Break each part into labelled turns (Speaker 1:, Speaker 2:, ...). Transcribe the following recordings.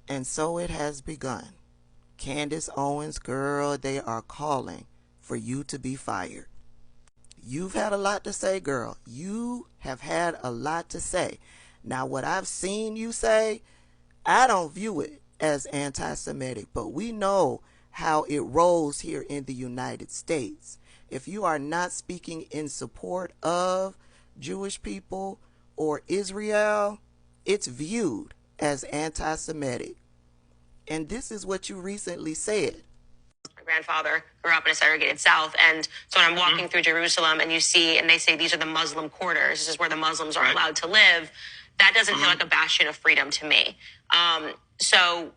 Speaker 1: And so it has begun. Candace Owens, girl, they are calling for you to be fired. You've had a lot to say, girl. You have had a lot to say. Now, what I've seen you say, I don't view it as anti-Semitic, but we know how it rolls here in the United States. If you are not speaking in support of Jewish people or Israel, it's viewed as anti-Semitic. And this is what you recently said.
Speaker 2: My grandfather grew up in a segregated South, and so when I'm walking through Jerusalem and you see, and they say these are the Muslim quarters, this is where the Muslims are allowed to live, that doesn't feel like a bastion of freedom to me. So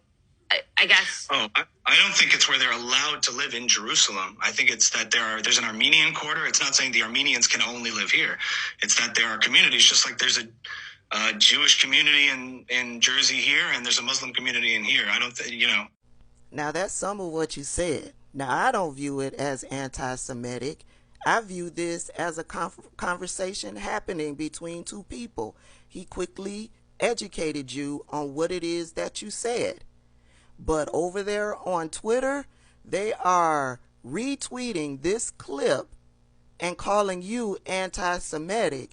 Speaker 2: I guess.
Speaker 3: Oh, I don't think it's where they're allowed to live in Jerusalem. I think it's that there's an Armenian quarter. It's not saying the Armenians can only live here. It's that there are communities, just like there's a Jewish community in Jersey here, and there's a Muslim community in here. I don't think,
Speaker 1: Now, that's some of what you said. Now, I don't view it as anti-Semitic. I view this as a conversation happening between two people. He quickly educated you on what it is that you said. But over there on Twitter, they are retweeting this clip and calling you anti-Semitic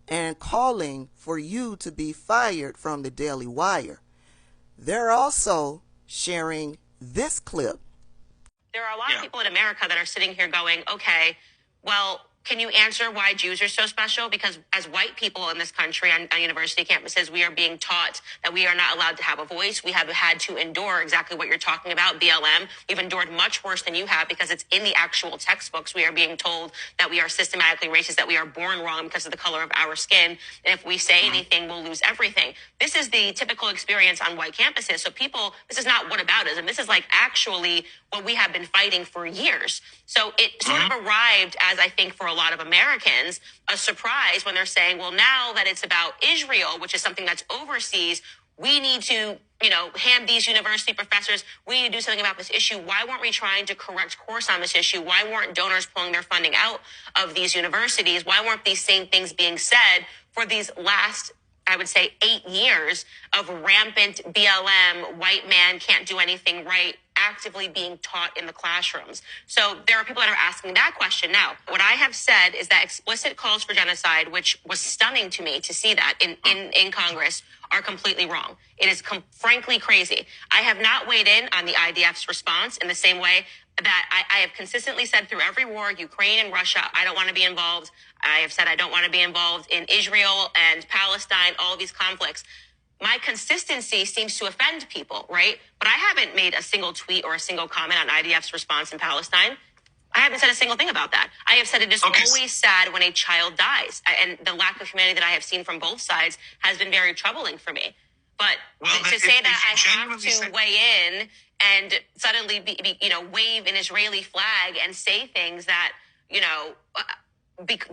Speaker 1: and calling for you to be fired from the Daily Wire. They're also sharing this clip.
Speaker 2: There are a lot of people in America that are sitting here going, okay, well, can you answer why Jews are so special? Because as white people in this country on university campuses, we are being taught that we are not allowed to have a voice. We have had to endure exactly what you're talking about, BLM. We've endured much worse than you have because it's in the actual textbooks. We are being told that we are systematically racist, that we are born wrong because of the color of our skin. And if we say anything, we'll lose everything. This is the typical experience on white campuses. So people, this is not whataboutism. This is like actually what we have been fighting for years. So it sort of arrived as, I think, for a lot of Americans, a surprise when they're saying, well, now that it's about Israel, which is something that's overseas, we need to, hand these university professors, we need to do something about this issue. Why weren't we trying to correct course on this issue? Why weren't donors pulling their funding out of these universities? Why weren't these same things being said for these last, I would say, 8 years of rampant BLM, white man can't do anything right, actively being taught in the classrooms? So there are people that are asking that question. Now, what I have said is that explicit calls for genocide, which was stunning to me to see that in Congress, are completely wrong. It is frankly crazy. I have not weighed in on the IDF's response in the same way that I have consistently said through every war, Ukraine and Russia, I don't want to be involved. I have said I don't want to be involved in Israel and Palestine, all of these conflicts. My consistency seems to offend people, right? But I haven't made a single tweet or a single comment on IDF's response in Palestine. I haven't said a single thing about that. I have said it is always sad when a child dies. And the lack of humanity that I have seen from both sides has been very troubling for me. But to say that I have to weigh in and suddenly wave an Israeli flag and say things that,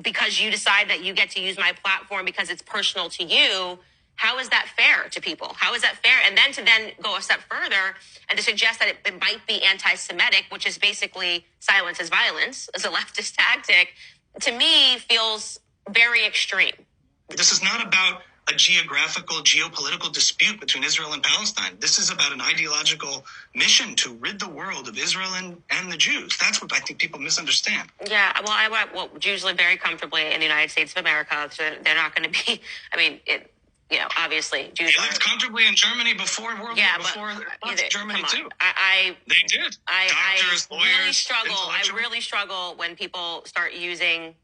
Speaker 2: because you decide that you get to use my platform because it's personal to you, how is that fair to people? How is that fair? And then to go a step further and to suggest that it might be anti-Semitic, which is basically silence is violence, as a leftist tactic, to me feels very extreme.
Speaker 3: This is not about a geopolitical dispute between Israel and Palestine. This is about an ideological mission to rid the world of Israel and the Jews. That's what I think people misunderstand.
Speaker 2: Yeah, well, Jews live very comfortably in the United States of America, so they're not going to be, obviously Jews
Speaker 3: lived comfortably in Germany before World War, before Germany too. They did. Doctors, lawyers,
Speaker 2: I really struggle when people start using,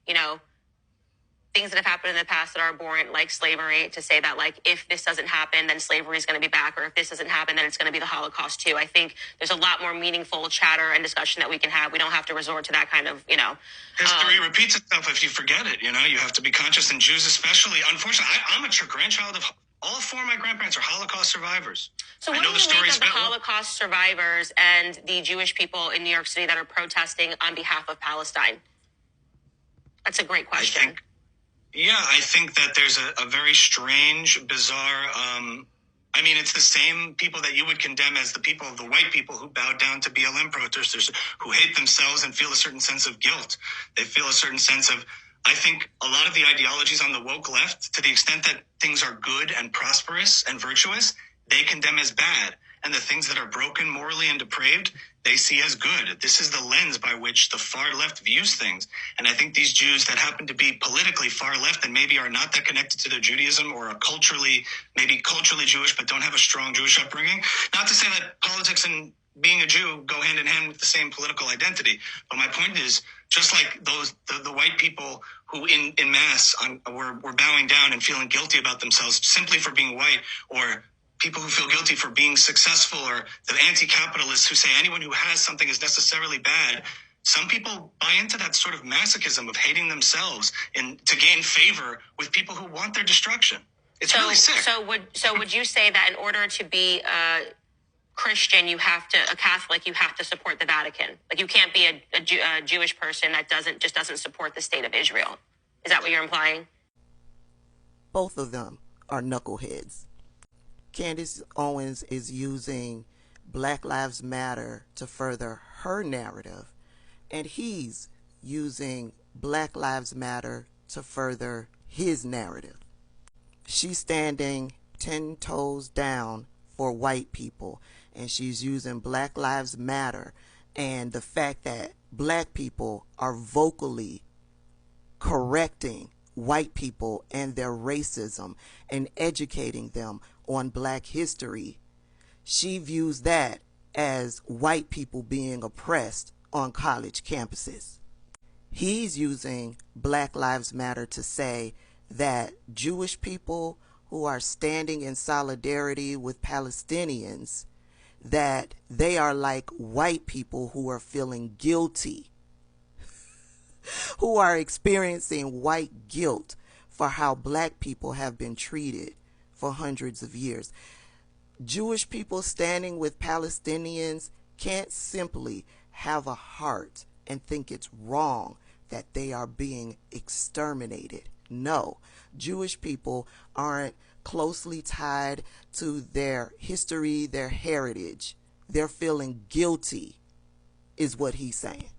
Speaker 2: things that have happened in the past that are abhorrent, like slavery, to say that, like, if this doesn't happen, then slavery is going to be back, or if this doesn't happen, then it's going to be the Holocaust too. I think there's a lot more meaningful chatter and discussion that we can have. We don't have to resort to that kind of,
Speaker 3: History repeats itself if you forget it. You have to be conscious, and Jews especially. Unfortunately, I'm a grandchild of all 4 of my grandparents are Holocaust survivors.
Speaker 2: So what do you make of the Holocaust survivors and the Jewish people in New York City that are protesting on behalf of Palestine? That's a great question.
Speaker 3: I think that there's a very strange, bizarre, it's the same people that you would condemn as the white people who bowed down to BLM protesters, who hate themselves and feel a certain sense of guilt. They feel a certain sense of, I think a lot of the ideologies on the woke left, to the extent that things are good and prosperous and virtuous, they condemn as bad. and the things that are broken, morally, and depraved, they see as good. This is the lens by which the far left views things. And I think these Jews that happen to be politically far left and maybe are not that connected to their Judaism or are maybe culturally Jewish, but don't have a strong Jewish upbringing. Not to say that politics and being a Jew go hand in hand with the same political identity. But my point is, just like the white people who in mass were bowing down and feeling guilty about themselves simply for being white, or people who feel guilty for being successful, or the anti-capitalists who say anyone who has something is necessarily bad. Some people buy into that sort of masochism of hating themselves and to gain favor with people who want their destruction. It's really sick.
Speaker 2: So would you say that in order to be a Christian, a Catholic, you have to support the Vatican? Like, you can't be a Jewish person that doesn't support the state of Israel. Is that what you're implying?
Speaker 1: Both of them are knuckleheads. Candace Owens is using Black Lives Matter to further her narrative, and he's using Black Lives Matter to further his narrative. She's standing 10 toes down for white people, and she's using Black Lives Matter and the fact that black people are vocally correcting white people and their racism and educating them on black history. She views that as white people being oppressed on college campuses. He's using Black Lives Matter to say that Jewish people who are standing in solidarity with Palestinians, that they are like white people who are feeling guilty, who are experiencing white guilt for how black people have been treated for hundreds of years. Jewish people standing with Palestinians can't simply have a heart and think it's wrong that they are being exterminated. No, Jewish people aren't closely tied to their history, their heritage. They're feeling guilty, is what he's saying.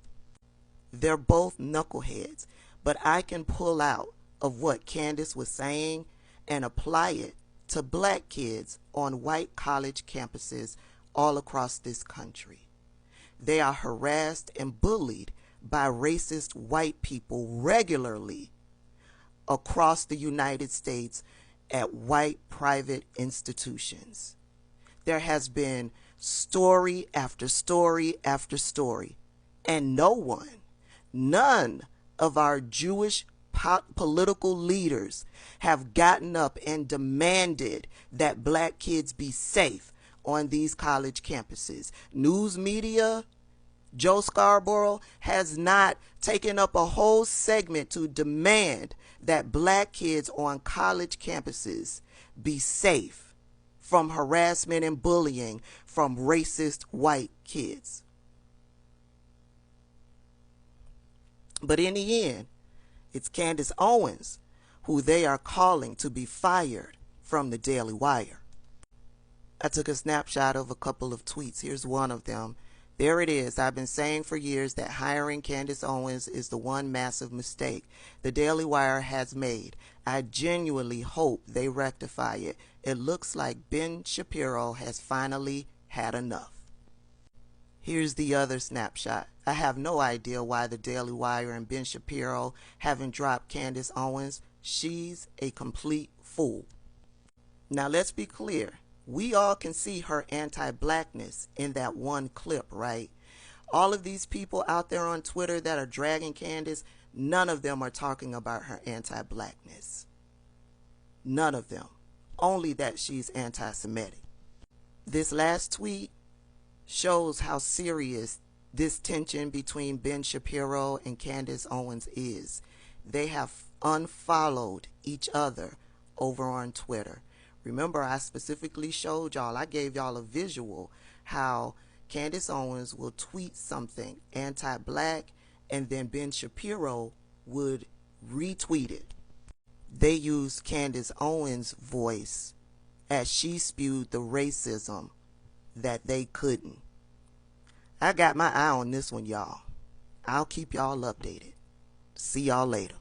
Speaker 1: They're both knuckleheads, but I can pull out of what Candace was saying and apply it to black kids on white college campuses all across this country. They are harassed and bullied by racist white people regularly across the United States at white private institutions. There has been story after story after story, and none of our Jewish political leaders have gotten up and demanded that black kids be safe on these college campuses. News media, Joe Scarborough, has not taken up a whole segment to demand that black kids on college campuses be safe from harassment and bullying from racist white kids. But in the end, it's Candace Owens who they are calling to be fired from the Daily Wire. I took a snapshot of a couple of tweets. Here's one of them. There it is. I've been saying for years that hiring Candace Owens is the one massive mistake the Daily Wire has made. I genuinely hope they rectify it. It looks like Ben Shapiro has finally had enough. Here's the other snapshot. I have no idea why the Daily Wire and Ben Shapiro haven't dropped Candace Owens. She's a complete fool. Now let's be clear. We all can see her anti-blackness in that one clip, right? All of these people out there on Twitter that are dragging Candace, none of them are talking about her anti-blackness. None of them. Only that she's anti-Semitic. This last tweet shows how serious this tension between Ben Shapiro and Candace Owens is. They have unfollowed each other over on Twitter. Remember, I specifically showed y'all, I gave y'all a visual how Candace Owens will tweet something anti-black and then Ben Shapiro would retweet it. They used Candace Owens' voice as she spewed the racism that they couldn't. I got my eye on this one, y'all. I'll keep y'all updated. See y'all later.